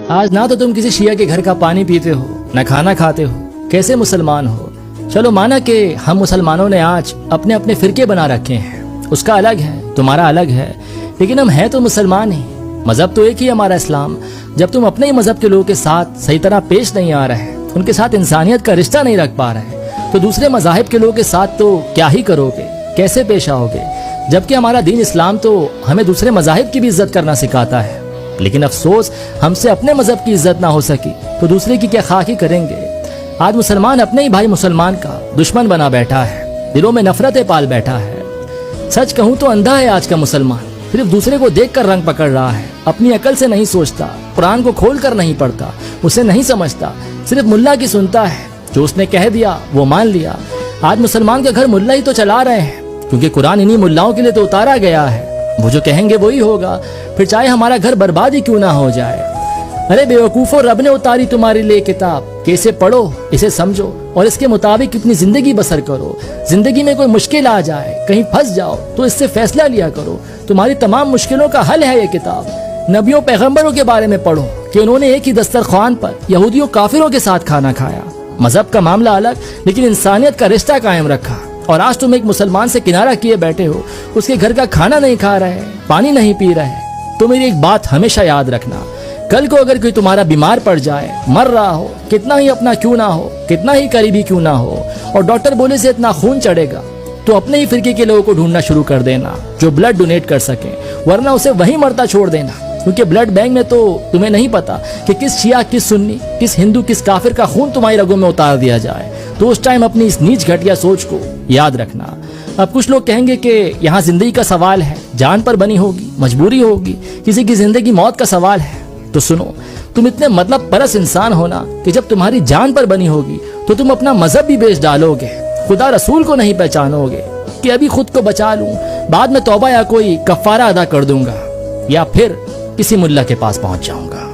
آج نہ تو تم کسی شیعہ کے گھر کا پانی پیتے ہو، نہ کھانا کھاتے ہو، کیسے مسلمان ہو؟ چلو مانا کہ ہم مسلمانوں نے آج اپنے اپنے فرقے بنا رکھے ہیں، اس کا الگ ہے، تمہارا الگ ہے، لیکن ہم ہیں تو مسلمان ہی، مذہب تو ایک ہی ہمارا اسلام۔ جب تم اپنے ہی مذہب کے لوگوں کے ساتھ صحیح طرح پیش نہیں آ رہے، ان کے ساتھ انسانیت کا رشتہ نہیں رکھ پا رہے، تو دوسرے مذاہب کے لوگوں کے ساتھ تو کیا ہی کرو گے، کیسے پیش آؤ گے؟ جبکہ ہمارا دین اسلام تو ہمیں دوسرے مذاہب کی بھی عزت کرنا سکھاتا ہے، لیکن افسوس ہم سے اپنے مذہب کی عزت نہ ہو سکی تو دوسرے کی کیا خاک ہی کریں گے۔ آج مسلمان اپنے ہی بھائی مسلمان کا دشمن بنا بیٹھا ہے، دلوں میں نفرتیں پال بیٹھا ہے۔ سچ کہوں تو اندھا ہے آج کا مسلمان، صرف دوسرے کو دیکھ کر رنگ پکڑ رہا ہے، اپنی عقل سے نہیں سوچتا، قرآن کو کھول کر نہیں پڑھتا، اسے نہیں سمجھتا، صرف ملا کی سنتا ہے، جو اس نے کہہ دیا وہ مان لیا۔ آج مسلمان کے گھر ملا ہی تو چلا رہے ہیں، کیونکہ قرآن انہی ملاؤں کے لیے تو اتارا گیا ہے، وہ جو کہیں گے وہی ہوگا، پھر چاہے ہمارا گھر برباد ہی کیوں نہ ہو جائے۔ ارے بے وقوفو، رب نے اتاری تمہارے لیے کتاب کہ اسے پڑھو، اسے سمجھو اور اس کے مطابق اپنی زندگی بسر کرو۔ زندگی میں کوئی مشکل آ جائے، کہیں پھنس جاؤ تو اس سے فیصلہ لیا کرو، تمہاری تمام مشکلوں کا حل ہے یہ کتاب۔ نبیوں پیغمبروں کے بارے میں پڑھو کہ انہوں نے ایک ہی دسترخوان پر یہودیوں کافروں کے ساتھ کھانا کھایا، مذہب کا معاملہ الگ لیکن انسانیت کا رشتہ قائم رکھا۔ اور آج تم ایک مسلمان سے کنارہ کیے بیٹھے ہو، اس کے گھر کا کھانا نہیں کھا رہے، پانی نہیں پی رہے۔ تو میری ایک بات ہمیشہ یاد رکھنا، کل کو اگر کوئی تمہارا بیمار پڑ جائے، مر رہا ہو، کتنا ہی اپنا کیوں نہ ہو، کتنا ہی قریبی کیوں نہ ہو، اور ڈاکٹر بولے سے اتنا خون چڑھے گا، تو اپنے ہی فرقے کے لوگوں کو ڈھونڈنا شروع کر دینا جو بلڈ ڈونیٹ کر سکیں، ورنہ اسے وہیں مرتا چھوڑ دینا، کیونکہ بلڈ بینک میں تو تمہیں نہیں پتا کہ کس شیعہ، کس سنی، کس ہندو، کس کافر کا خون تمہاری رگوں میں اتار دیا جائے۔ تو اس ٹائم اپنی اس نیچ گھٹیا سوچ کو یاد رکھنا۔ اب کچھ لوگ کہیں گے کہ یہاں زندگی کا سوال ہے، جان پر بنی ہوگی، مجبوری ہوگی، کسی کی زندگی موت کا سوال ہے۔ تو سنو، تم اتنے مطلب پرست انسان ہونا کہ جب تمہاری جان پر بنی ہوگی تو تم اپنا مذہب بھی بیچ ڈالو گے، خدا رسول کو نہیں پہچانو گے کہ ابھی خود کو بچا لوں، بعد میں توبہ یا کوئی کفارہ ادا کر دوں گا، یا پھر کسی ملا کے پاس پہنچ جاؤں گا۔